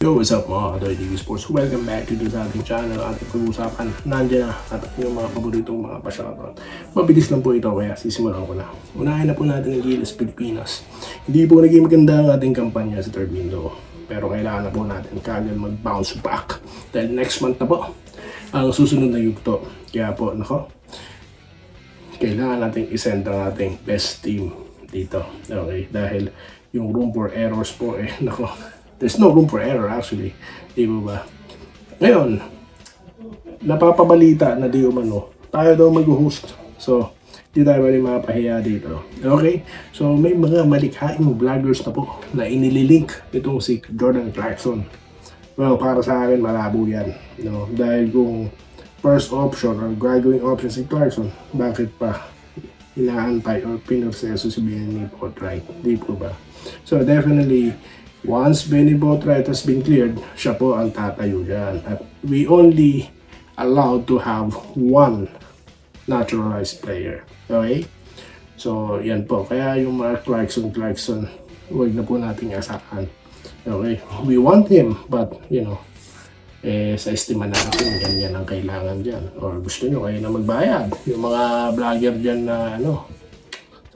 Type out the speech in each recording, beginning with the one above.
Yo, what's up mga Katoy TV Sports? Welcome back to this ating channel. Ating pag-uusapan, nandiyan na at yung mga paboritong mga pasyakaton. Mabilis lang po ito kaya sisimulan ko na. Unahin na po natin ang Gilas Pilipinas. Hindi po naging maganda ang ating kampanya sa third window. Pero kailangan na po natin kagad mag-bounce back. Dahil next month na po ang susunod na yugto. Kaya po, kailangan natin isend ang ating best team dito. Okay, dahil yung room for errors po there's no room for error actually. Di ba? Ngayon, napapabalita na di umano, tayo daw mag-host. So, di tayo bali mapahiya dito. Okay? So, may mga malikhaing vloggers na po na inililink itong si Jordan Clarkson. Well, para sa akin, malabo yan. No? Dahil kung first option or gagawing option si Clarkson, bakit pa inaantay or pinurseso si Benny Boatwright? Di po ba? So, definitely, once Benny Boatwright has been cleared, siya po ang tatayo dyan. At we only allowed to have one naturalized player. Okay? So, yan po. Kaya yung mga Clarkson, huwag na po nating asahan. Okay? We want him, but, sa estima natin, ganyan ang kailangan dyan. Or gusto nyo, kayo na magbayad. Yung mga vlogger dyan na,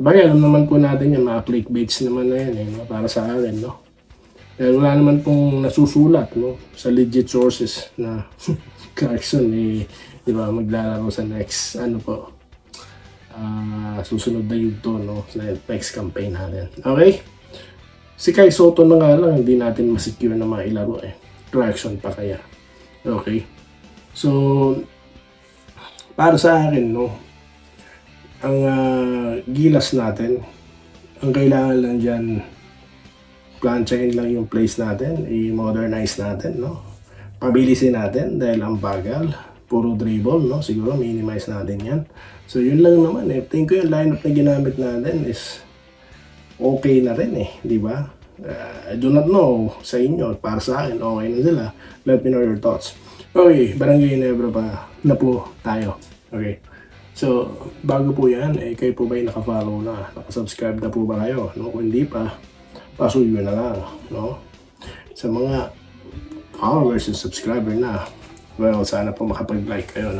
sabagay, alam naman po natin yan, mga clickbaits naman na yan, para sa akin, no? Dahil wala naman pong nasusulat sa legit sources na Clarkson di ba, maglalaro sa next susunod na yugto sa next campaign natin. Okay? Si Kai Soto na nga lang hindi natin masecure na mailaro Clarkson pa kaya. Okay? So para sa akin ang Gilas natin, ang kailangan lang dyan planchain lang yung place natin, i-modernize natin, pabilisin natin dahil ang bagal, puro dribble, siguro minimize natin yan. So yun lang naman tingin ko yung lineup na ginamit natin is okay na rin di ba? I do not know sa inyo, para sa akin okay na sila. Let me know your thoughts. Okay, Barangay Ginebra pa na po tayo. Okay. So, bago po yan, kayo po ba naka-follow na? Naka-subscribe na po ba kayo? Kung hindi pa, pasuyo na lang, sa mga followers and subscriber na, well, sana po makapag-like kayo,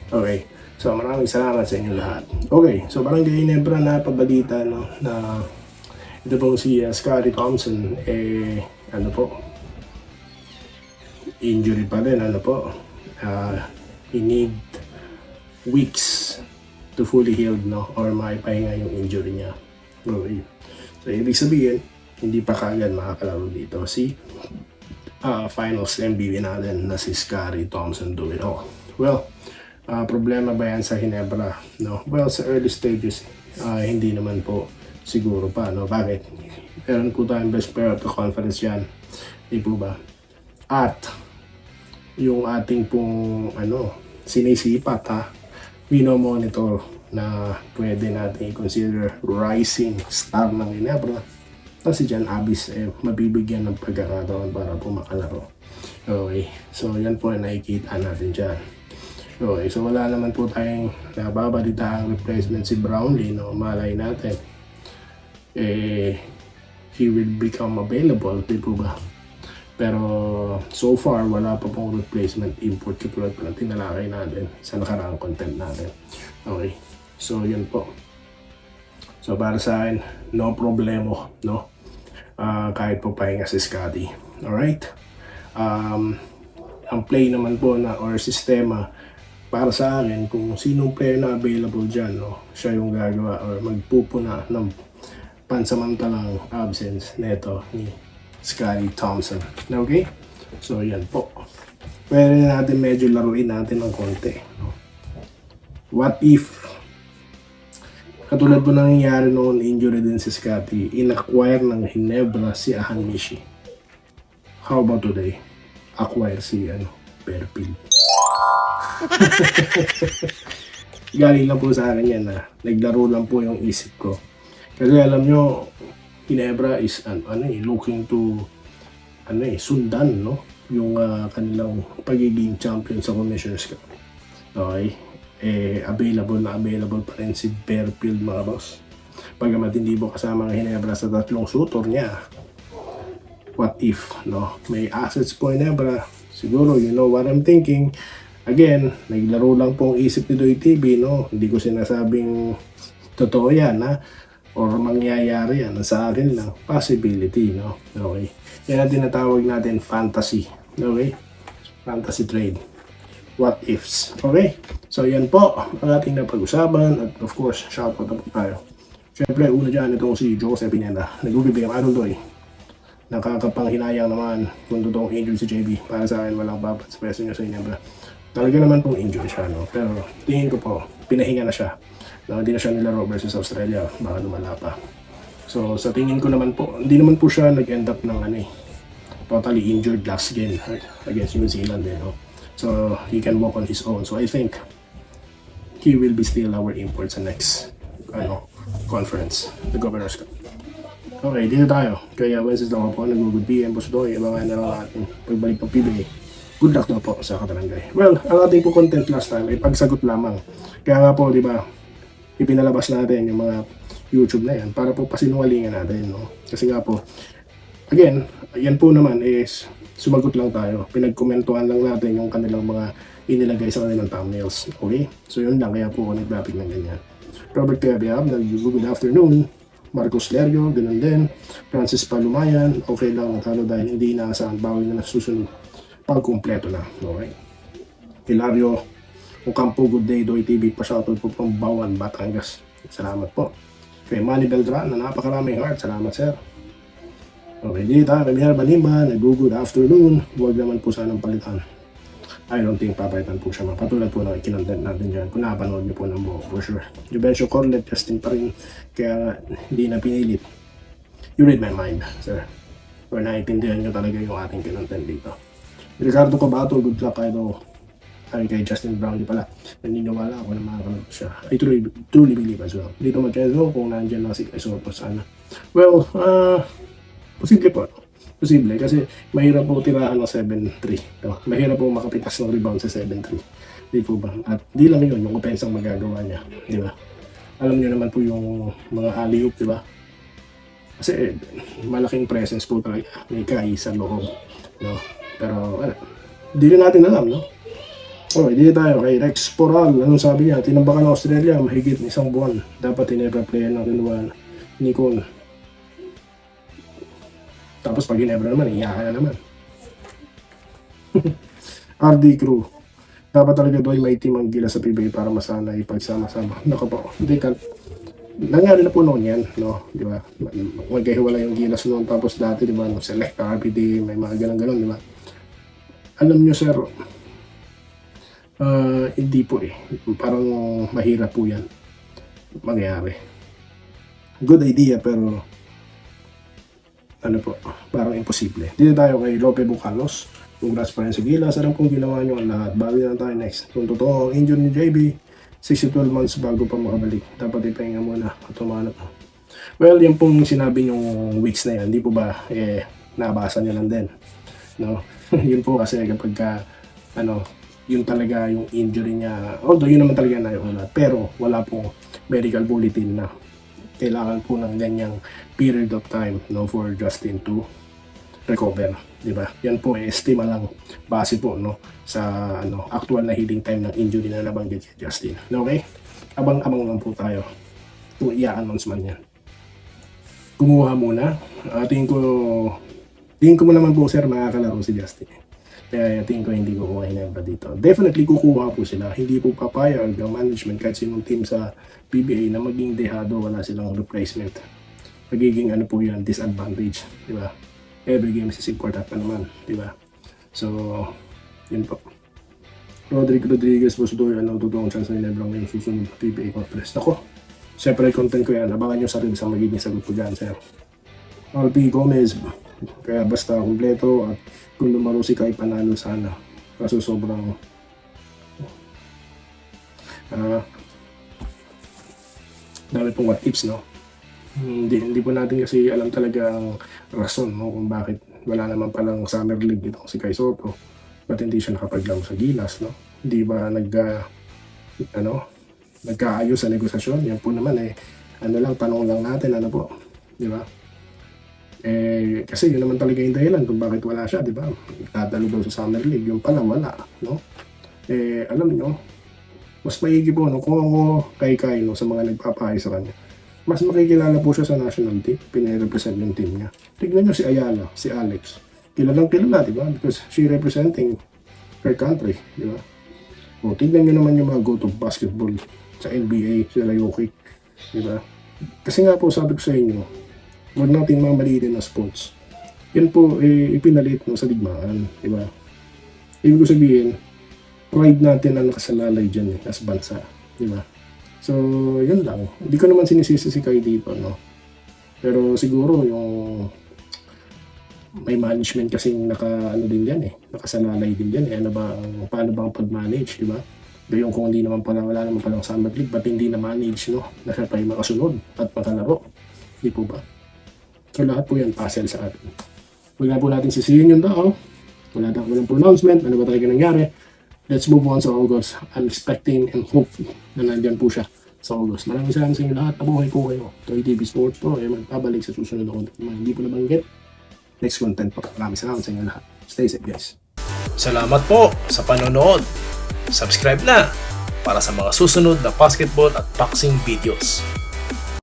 Okay, so maraming salamat sa inyo lahat. Okay, so Barangay Ginebra na pabalita, na ito pong si Scottie Thompson, injury pa rin, he need weeks to fully healed, or maipahinga yung injury niya. Okay, so ibig sabihin, hindi pa kagad makakalaro dito si finals MVP natin na si Scottie Thompson do it all. Well, problema ba yan sa Ginebra? Well, sa early stages, hindi naman po siguro pa. Bakit? Meron po tayong best player of the conference yan. Di po ba? At yung ating pong sinisipat monitor na pwede natin i-consider rising star ng Ginebra na si John Abis mabibigyan ng pagkakataon para po makalaro. Okay, so yan po ang nakikita natin dyan. Okay, so wala naman po tayong nababalita ang replacement si Brownlee, malay natin he will become available, di po ba? Pero so far wala pa pong replacement import katulad po ng tinalakay natin sa nakaraang content natin. Okay, so yun po. So para sa akin, no problemo, kahit po pahinga si Scottie. Alright? Ang play naman po or sistema para sa akin, kung sinong player na available dyan, siya yung gagawa or magpupuna ng pansamantalang absence neto ni Scottie Thompson. Okay? So yan po. Pwede natin medyo laruin natin ng konti. What if katulad po nangyayari noon, injury din si Scottie, in-acquire ng Ginebra si Ahan Mishi. How about today? Acquire si Perpil. Galing lang po sa akin yan naglaro lang po yung isip ko. Kasi alam nyo, Ginebra is looking to sundan yung kanilang pagiging champion sa Commissioner's Cup. Okay? Available pa rin si Perpil, mga boss. Pagamat hindi po kasama ang Ginebra sa tatlong sutor niya, what if, no? May assets po ni Nebra. Siguro, you know what I'm thinking. Again, naglaro lang po ang isip ni Doy TV, no? Hindi ko sinasabing totoo yan, ha? Or mangyayari yan. Sa akin lang, possibility, no? Okay. Yan ang tinatawag natin fantasy. Okay? Fantasy trade. What ifs. Okay? So, yan po ang ating napag-usapan. At of course, shoutout na po tayo. Siyempre, una dyan, itong si Joseph Pineda. Nagbibigay ang Doy. Nakakapanghinayang naman kung totoong injured si JB. Para sa akin, walang papatspeso niya sa inyo. Talaga naman pong injured siya, no? Pero tingin ko po, pinahinga na siya. No, hindi na siya nilaro versus Australia. Baka lumala pa. So, sa tingin ko naman po, hindi naman po siya nag-end up ng totally injured last game against New Zealand. No? So, he can walk on his own. So, I think he will be still our import sa next conference, the Governor's Cup. Okay, dito tayo. Kaya Wences lang po, nag-good PM po sa Doy. Abangan na lang natin pagbalik ng PBA. Good luck daw po sa Katarangay. Well, ang ating po content last time ay pagsagot lamang. Kaya nga po, di ba, ipinalabas natin yung mga YouTube na yan para po pasinungalingan natin. No? Kasi nga po, again, yan po naman is sumagot lang tayo. Pinagkomentuhan lang natin yung kanilang mga inilagay sa kanilang thumbnails. Okay? So yun lang, kaya po ako nag-graphic ng ganyan. Robert Cabiab, good afternoon. Marcos Lerio, ganun din. Francis Palumayan, okay lang natalo dahil hindi inaasahan bawi na nasusunod pag kumpleto na. Okay? Hilario Ocampo, good day, Doy TV, pa-shoutout po from Bawan, Batangas. Salamat po. Kay Manny Beltran, na napakaraming heart. Salamat, sir. Okay, dito tayo. Kay Mier Balimba, good afternoon. Huwag naman po sanang palitan. I don't think papalitan po siya. Patulad po ng ikinontent natin dyan. Kung napanood niyo po ng buo, for sure. Juvencio Corlet, testing pa rin. Kaya hindi na pinilit. You read my mind, sir. Or naiintindihan nyo talaga yung ating kinontent dito. Ricardo Cabato, good luck kayo. Ay, kay Justin Brownlee pala. Naniniwala ako na makakanood siya. I truly believe as well. Dito mag-cheso kung nandyan lang si Kaisoto sana. Well, posible po. Posible kasi mahirap po tirahan ng 7-3. No? Mahirap po makapitas ng rebound sa 7-3. Di po ba? At di lang yun, yung opensang magagawa niya. Di ba? Alam niyo naman po yung mga alley-oop, di ba? Kasi malaking presence po talaga. May Kai sa loob. No? Pero, di rin natin alam, no? Okay, dito tayo kay Rex Poral. Anong sabi niya? Tinambakan ng Australia, mahigit isang buwan. Dapat tinebra-player ng Rinwan ni Cole. Tapos pag hinebra naman, iyakan na naman. RD Crew. Dapat talaga Doy may team ang gila sa PBA para masanay pagsama-sama. Naku po, hindi ka... Nangyari na po noon yan, no? Di ba? Magkahiwala yung gilas noon. Tapos dati, di ba? No, select RPD, may mga ganun-ganun, di ba? Alam nyo, sir, hindi po parang mahirap po yan mangyari. Good idea pero parang imposible. Dito tayo kay Lope Bucalos. Congrats pa rin sa Gilas. Alam kong ginawa nyo ang lahat. Bago na tayo next. Kung totoo ang injury ni JB, 6-12 months bago pa makabalik. Dapat ipahinga muna at tumanap. Well, yung pong sinabi yung weeks na yan, hindi po ba nabasa nyo lang din. No? Yun po kasi kapag yun talaga yung injury niya, although yun naman talaga na yung pero wala pong medical bulletin na kailangan po ng ganyang period of time, no, for Justin to recover, di ba? Yan po estima lang base po, no, sa actual na healing time ng injury na nabanggit kay Justin. Okay? Abang-abang lang po tayo kung i-announce man yan. Kumuha muna. Tingin ko mo naman po, sir, makakalaro si Justin. Kaya tingin ko hindi kukuha Ginebra dito. Definitely kukuha po sila. Hindi po papayag ang management kahit sinong team sa PBA na maging dehado, wala silang replacement. Magiging po yan, disadvantage. Di ba? Every game sisiport up pa naman. Di ba? So, yun po. Rodriguez po sa doon, totoong chance na Ginebra ngayong susunod PBA conference. Ako, syempre content ko yan. Abangan nyo sarili sa magiging sagot ko dyan, sir. Alpi Gomez, kaya basta kumpleto at kung lumaro si Kai panalo sana. Kaso sobrang dami pong what ifs, no? Hindi po natin kasi alam talaga ang rason, no, kung bakit wala naman palang summer league itong si Kai Soto. Ba't hindi siya nakapaglaro sa Gilas, no? Hindi ba nagkaayos sa negosasyon? Yan po naman lang, tanong lang natin, po, di ba? Kasi yun naman talaga yung dahilan kung bakit wala siya, di ba? Dadalo daw sa Summer League, yung pala wala, no? Alam nyo, mas maigi po, no, kung ako kay no, sa mga nagpapahay sa kanya, mas makikilala po siya sa national team, pinirepresent yung team niya. Tignan nyo si Ayala, si Alex. Kilalang kilala, di ba? Because she representing her country, di ba? O, tignan nyo naman yung mga go-to basketball sa NBA, sila Jokic, di ba? Kasi nga po, sabi ko sa inyo, huwag natin mamalitin na sports. Yan po, ipinalit mo sa digmaan, di ba? Ibig ko sabihin, pride natin ang nakasalalay dyan as bansa, di ba? So, yun lang. Hindi ko naman sinisisi si Kai dito, no? Pero siguro yung may management kasing din yan nakasalalay din yan ano ba, paano ba ang pag-manage, di ba? Gayong kung hindi naman pala, wala naman palang Summer League, ba't hindi na manage, no? Na siya pa yung makasunod at makalaro, di po ba? So, lahat po yan puzzle sa atin. Huwag na po natin sisihin yung tao. Wala na walang pronouncement. Ano ba talaga nangyari? Let's move on sa August. I'm expecting and hope na nandyan po siya sa August. Maraming salamat sa inyo lahat. Nabuhay po kayo. Toy TV Sports po. Magpabalik sa susunod na content. Hindi po nabanggit. Next content po. Maraming salamat sa inyo lahat. Stay safe, guys. Salamat po sa panonood. Subscribe na para sa mga susunod na basketball at boxing videos.